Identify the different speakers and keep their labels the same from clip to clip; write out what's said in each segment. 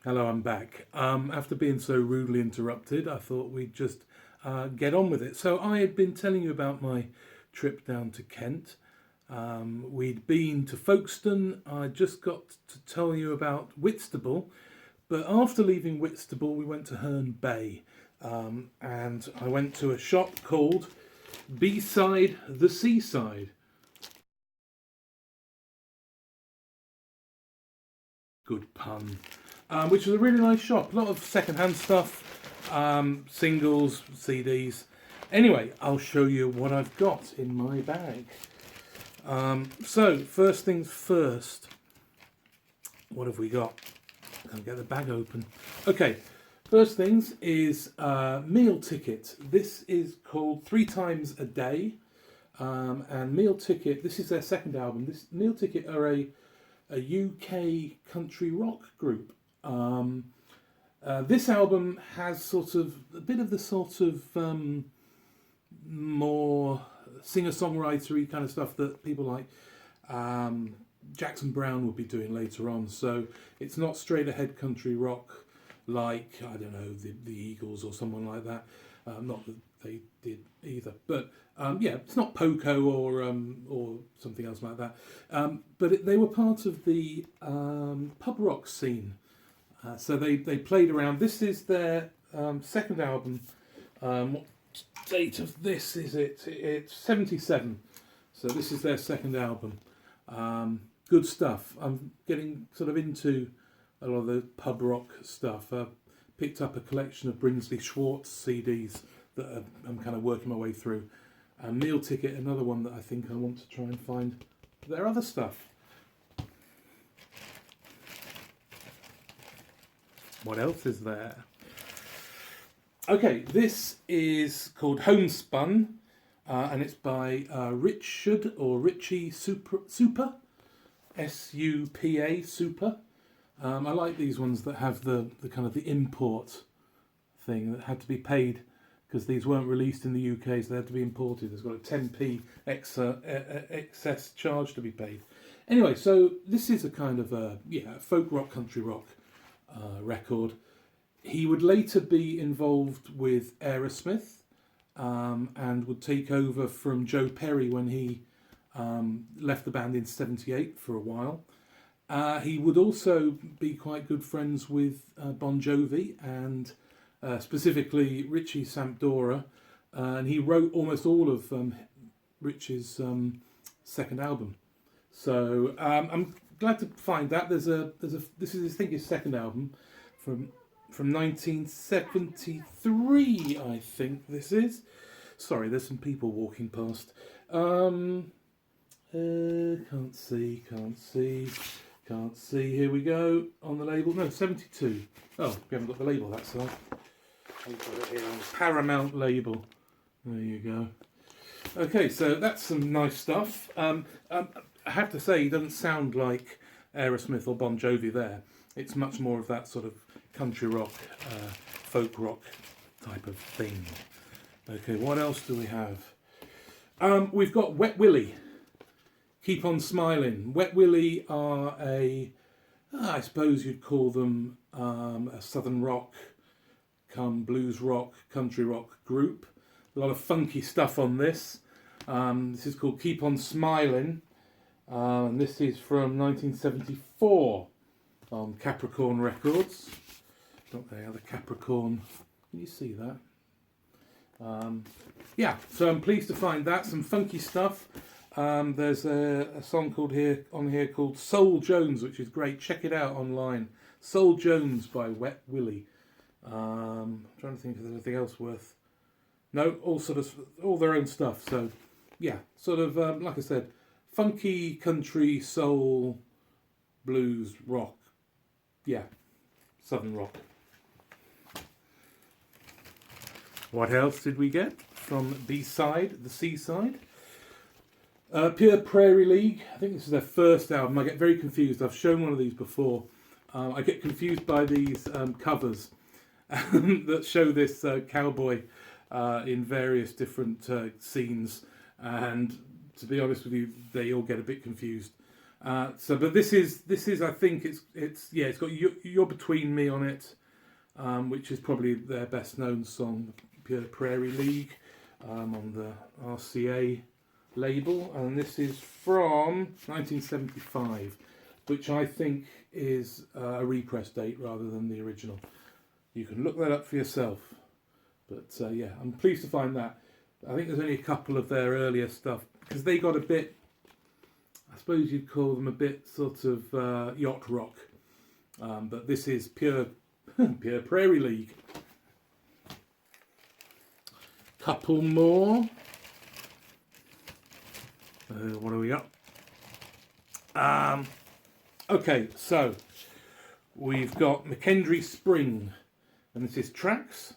Speaker 1: Hello, I'm back. After being so rudely interrupted, I thought we'd just get on with it. So, I had been telling you about my trip down to Kent. We'd been to Folkestone. I just got to tell you about Whitstable. But after leaving Whitstable, we went to Herne Bay. And I went to a shop called B-Side the Seaside. Good pun. Which was a really nice shop. A lot of second-hand stuff, singles, CDs. Anyway, I'll show you what I've got in my bag. So, first things first. What have we got? I'll get the bag open. Okay, first things is Meal Ticket. This is called Three Times a Day. And Meal Ticket, this is their second album. This Meal Ticket are a UK country rock group. This album has sort of a bit of the sort of more singer-songwritery kind of stuff that people like Jackson Browne will be doing later on. So it's not straight-ahead country rock like, I don't know, the Eagles or someone like that. Not that they did either, but yeah, it's not Poco or something else like that. But they were part of the pub rock scene. So they played around. This is their second album. What date of this is it? It's 77. So this is their second album. Good stuff. I'm getting sort of into a lot of the pub rock stuff. I picked up a collection of Brinsley Schwartz CDs that I'm kind of working my way through. Meal Ticket, another one that I think I want to try and find their other stuff. What else is there? Okay, this is called Homespun, and it's by Richard or Richie Supa, S-U-P-A, Supa. I like these ones that have the kind of the import thing that had to be paid because these weren't released in the UK, so they had to be imported. There's got a 10p excess charge to be paid. Anyway, so this is a kind of folk rock, country rock record. He would later be involved with Aerosmith and would take over from Joe Perry when he left the band in '78 for a while. He would also be quite good friends with Bon Jovi and specifically Richie Sambora, and he wrote almost all of Richie's second album. So I'm glad to find that this is I think his second album from 1973. I think this is. Sorry, there's some people walking past. Can't see. Here we go on the label. No, 72. Oh, we haven't got the label that side. I've got it here on the Paramount label. There you go. Okay, so that's some nice stuff. I have to say, he doesn't sound like Aerosmith or Bon Jovi there. It's much more of that sort of country rock, folk rock type of thing. Okay, what else do we have? We've got Wet Willie. Keep on Smiling. Wet Willie are I suppose you'd call them a southern rock, blues rock, country rock group. A lot of funky stuff on this. This is called Keep on Smiling. And this is from 1974 on Capricorn Records. Don't they have the Capricorn? Can you see that? Yeah, so I'm pleased to find that. Some funky stuff. There's a song called called Soul Jones, which is great. Check it out online. Soul Jones by Wet Willie. I'm trying to think if there's anything else worth. No, all their own stuff. So, yeah, sort of like I said, funky country, soul, blues, rock. Yeah, southern rock. What else did we get from B-Side, the Seaside? Pure Prairie League. I think this is their first album. I get very confused. I've shown one of these before. I get confused by these covers that show this cowboy in various different scenes. And to be honest with you, they all get a bit confused. But this is I think it's got You're Between Me on it, which is probably their best known song, Pure Prairie League, on the RCA label, and this is from 1975, which I think is a repress date rather than the original. You can look that up for yourself, but yeah, I'm pleased to find that. I think there's only a couple of their earlier stuff, because they got a bit, I suppose you'd call them a bit sort of yacht rock, but this is pure Prairie League. Couple more. What do we got? Okay, so we've got McKendree Spring, and this is Tracks.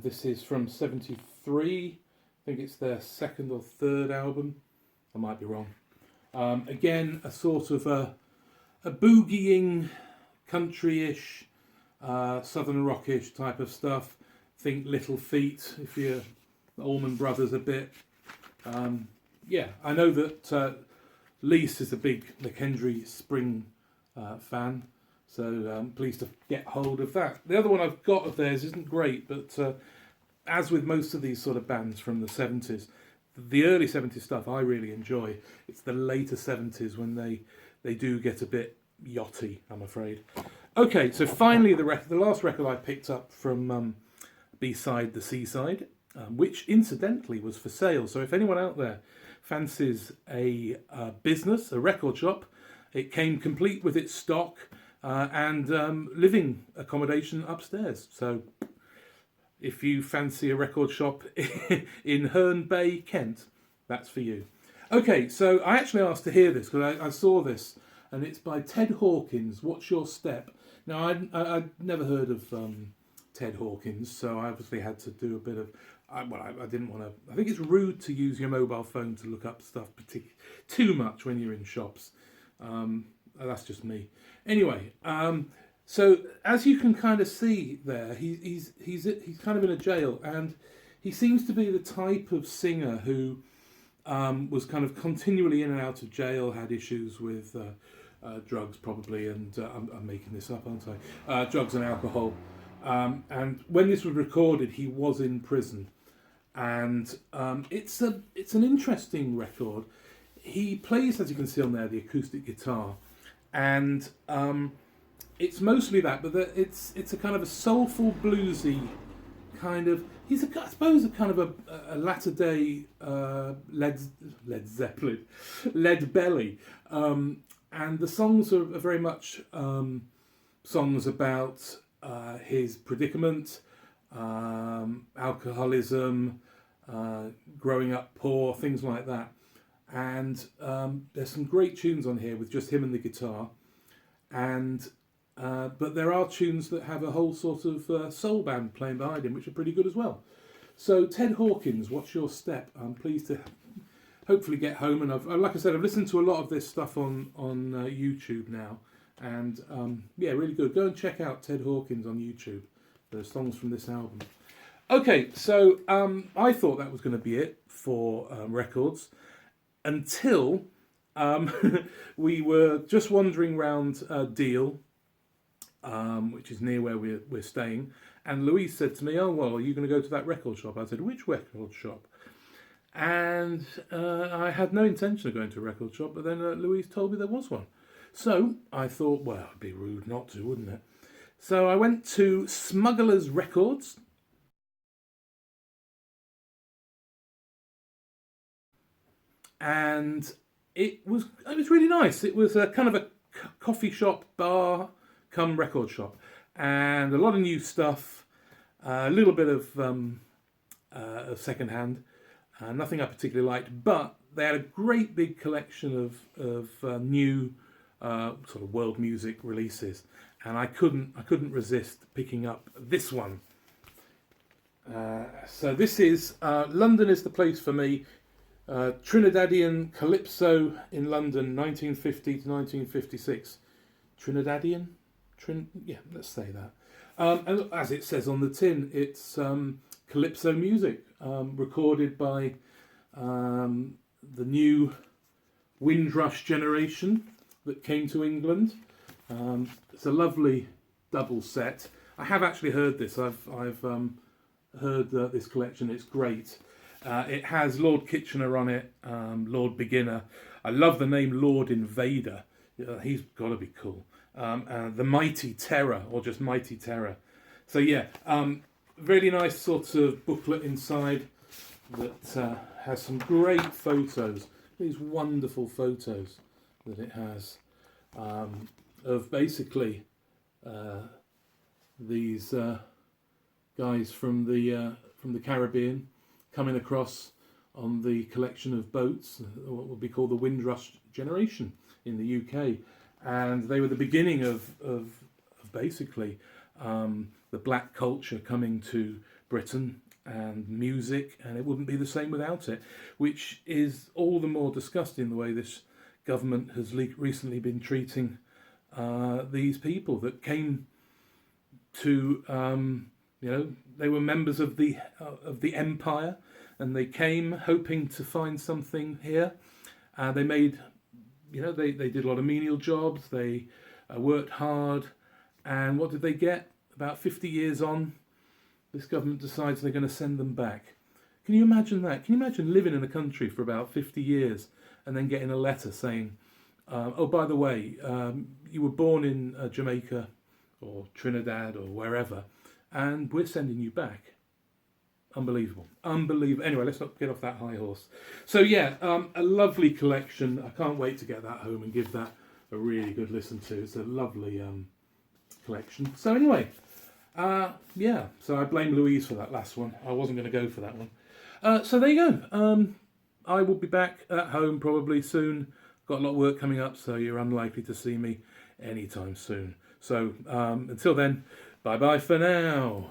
Speaker 1: This is from '73. I think it's their second or third album. I might be wrong. Again, a sort of a boogieing, country-ish, southern rockish type of stuff. Think Little Feet, if you're the Allman Brothers a bit. Yeah, I know that Lise is a big McKendree Spring fan, so I'm pleased to get hold of that. The other one I've got of theirs isn't great, but as with most of these sort of bands from the 70s, the early 70s stuff I really enjoy. It's the later 70s when they do get a bit yachty, I'm afraid. Okay, so finally the last record I picked up from B-Side The Seaside, which incidentally was for sale. So if anyone out there fancies a business, a record shop, it came complete with its stock and living accommodation upstairs. So if you fancy a record shop in Herne Bay, Kent, that's for you. Okay, so I actually asked to hear this because I saw this, and it's by Ted Hawkins, What's Your Step? Now, I'd never heard of Ted Hawkins, so I obviously had to do a bit of... I didn't want to... I think it's rude to use your mobile phone to look up stuff too much when you're in shops. That's just me. Anyway, so as you can kind of see there, he's kind of in a jail, and he seems to be the type of singer who was kind of continually in and out of jail, had issues with drugs probably, and I'm making this up, aren't I? Drugs and alcohol. And when this was recorded, he was in prison, and it's an interesting record. He plays, as you can see on there, the acoustic guitar, and it's mostly that, but it's a kind of a soulful, bluesy kind of. I suppose, a kind of a latter day Led Zeppelin, Lead Belly, and the songs are very much songs about his predicament, alcoholism, growing up poor, things like that. And there's some great tunes on here with just him and the guitar, and but there are tunes that have a whole sort of soul band playing behind him, which are pretty good as well. So Ted Hawkins, What's Your Step? I'm pleased to hopefully get home, and like I said, I've listened to a lot of this stuff on YouTube now, and yeah, really good. Go and check out Ted Hawkins on YouTube. The songs from this album. Okay, so I thought that was going to be it for records until we were just wandering around Deal, which is near where we're staying, and Louise said to me, "Oh, well, are you going to go to that record shop?" I said, "Which record shop?" And I had no intention of going to a record shop, but then Louise told me there was one. So I thought, well, it'd be rude not to, wouldn't it? So I went to Smugglers Records, and it was really nice. It was a kind of a coffee shop, bar, come record shop, and a lot of new stuff, a little bit of second hand, nothing I particularly liked, but they had a great big collection of new sort of world music releases, and I couldn't resist picking up this one. So this is London Is the Place for Me. Trinidadian Calypso in London, 1950 to 1956. Trinidadian? Yeah, let's say that. And as it says on the tin, it's Calypso music, recorded by the new Windrush generation that came to England. It's a lovely double set. I have actually heard this. I've heard this collection. It's great. It has Lord Kitchener on it, Lord Beginner. I love the name Lord Invader. He's got to be cool. The Mighty Terror, or just Mighty Terror. So yeah, really nice sort of booklet inside that has some great photos. These wonderful photos that it has of basically these guys from the Caribbean coming across on the collection of boats, what would be called the Windrush generation in the UK, and they were the beginning of basically the black culture coming to Britain and music, and it wouldn't be the same without it, which is all the more disgusting the way this government has recently been treating these people that came to, they were members of the empire, and they came hoping to find something here. They made, they did a lot of menial jobs. They worked hard, and what did they get? About 50 years on, this government decides they're going to send them back. Can you imagine that? Can you imagine living in a country for about 50 years and then getting a letter saying, oh, by the way, you were born in Jamaica or Trinidad or wherever, and we're sending you back. Unbelievable. Unbelievable. Anyway, let's not get off that high horse. So yeah, a lovely collection. I can't wait to get that home and give that a really good listen to. It's a lovely collection. So anyway, yeah, so I blame Louise for that last one. I wasn't going to go for that one. So there you go. I will be back at home probably soon. Got a lot of work coming up, so you're unlikely to see me anytime soon. So until then, bye-bye for now.